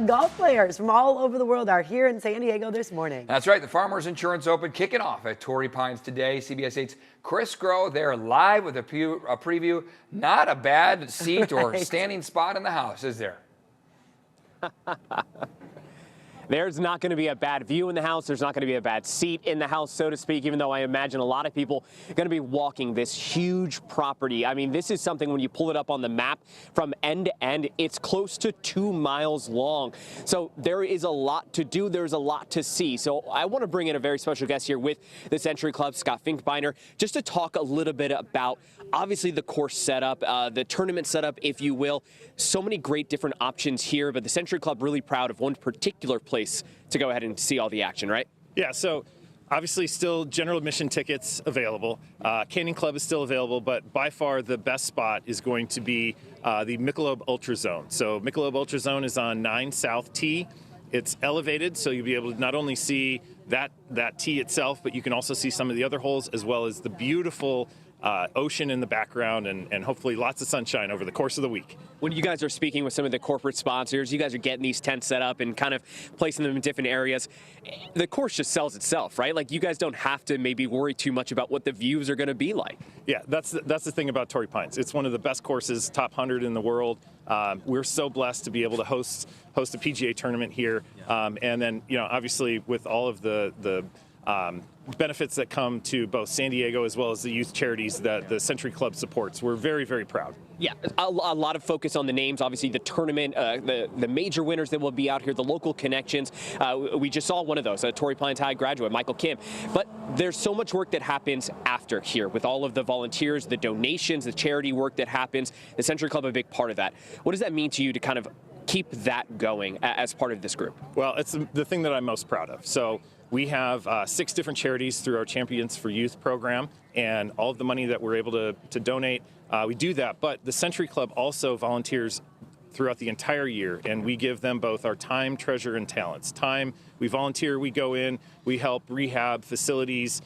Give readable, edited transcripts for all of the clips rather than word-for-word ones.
Golf players from all over the world are here in San Diego this morning. That's right. The Farmers Insurance Open kicking off at Torrey Pines today. CBS 8's Chris Grow there live with a preview. Not a bad seat or standing spot in the house, is there? There's not going to be a bad view in the house. There's not going to be a bad seat in the house, so to speak, even though I imagine a lot of people are going to be walking this huge property. I mean, this is something when you pull it up on the map from end to end, it's close to 2 miles long. So there is a lot to do. There's a lot to see. So I want to bring in a very special guest here with the Sentry Club, Scott Finkbeiner, just to talk a little bit about, obviously, the course setup, the tournament setup, if you will. So many great different options here, but the Sentry Club really proud of one particular place to go ahead and see all the action, right? Yeah, so obviously still general admission tickets available. Canyon Club is still available, but by far the best spot is going to be the Michelob Ultra Zone. So Michelob Ultra Zone is on 9 South T. It's elevated, so you'll be able to not only see that tee itself, but you can also see some of the other holes, as well as the beautiful ocean in the background and hopefully lots of sunshine over the course of the week. When you guys are speaking with some of the corporate sponsors, you guys are getting these tents set up and kind of placing them in different areas. The course just sells itself, right? Like, you guys don't have to maybe worry too much about what the views are going to be like. Yeah, that's the thing about Torrey Pines. It's one of the best courses, top 100 in the world. We're so blessed to be able to host a PGA tournament here. And then, you know, obviously with all of the benefits that come to both San Diego as well as the youth charities that the Sentry Club supports. We're very, very proud. Yeah, a lot of focus on the names, obviously the tournament, the major winners that will be out here, the local connections. We just saw one of those, a Torrey Pines High graduate, Michael Kim. But there's so much work that happens after here with all of the volunteers, the donations, the charity work that happens. The Sentry Club, a big part of that. What does that mean to you to kind of keep that going as part of this group? Well, it's the thing that I'm most proud of. So we have 6 different charities through our Champions for Youth program, and all of the money that we're able to donate, we do that. But the Sentry Club also volunteers throughout the entire year, and we give them both our time, treasure, and talents. Time, we volunteer, we go in, we help rehab facilities,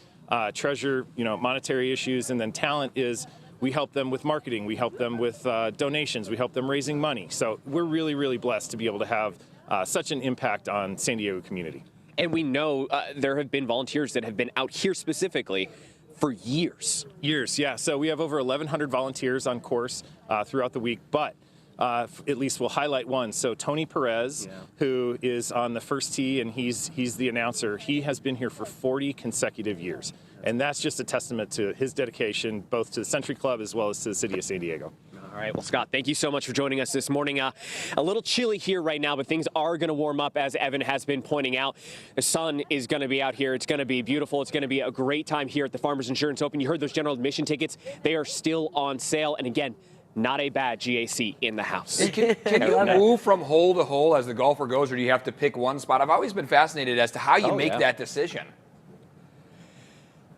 treasure, you know, monetary issues, and then talent is we help them with marketing, we help them with donations, we help them raising money. So we're really, really blessed to be able to have such an impact on San Diego community. And we know there have been volunteers that have been out here specifically for years. Years, yeah. So we have over 1,100 volunteers on course throughout the week, but at least we'll highlight one. So Tony Perez, who is on the first tee, and he's the announcer. He has been here for 40 consecutive years. And that's just a testament to his dedication, both to the Sentry Club as well as to the city of San Diego. All right, well, Scott, thank you so much for joining us this morning. A little chilly here right now, but things are going to warm up, as Evan has been pointing out. The sun is going to be out here. It's going to be beautiful. It's going to be a great time here at the Farmers Insurance Open. You heard those general admission tickets. They are still on sale. And again, not a bad GAC in the house. Can you move from hole to hole as the golfer goes, or do you have to pick one spot? I've always been fascinated as to how you make that decision.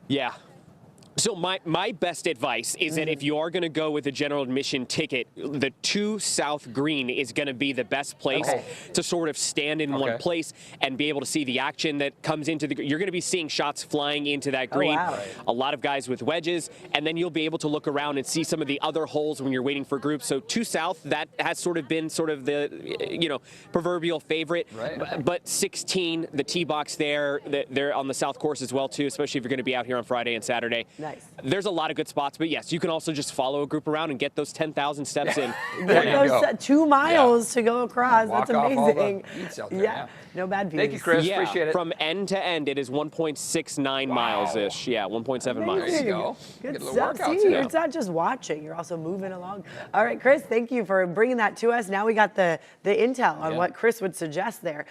Yeah. So my best advice is that if you are going to go with a general admission ticket, the 2 South Green is going to be the best place to sort of stand in one place and be able to see the action that comes into the. You're going to be seeing shots flying into that green. A lot of guys with wedges, and then you'll be able to look around and see some of the other holes when you're waiting for groups. So 2 South, that has sort of been the proverbial favorite. But 16, the tee box there, they're on the South course as well too, especially if you're going to be out here on Friday and Saturday. There's a lot of good spots, but yes, you can also just follow a group around and get those 10,000 steps in. Those 2 miles to go across. Walk That's amazing. off all the eats out there, No bad views. Thank you, Chris. Appreciate it. From end to end, it is 1.69 miles-ish. Yeah, 1.7 miles. There you go. Good stuff. See, it's not just watching. You're also moving along. All right, Chris, thank you for bringing that to us. Now we got the intel on what Chris would suggest there.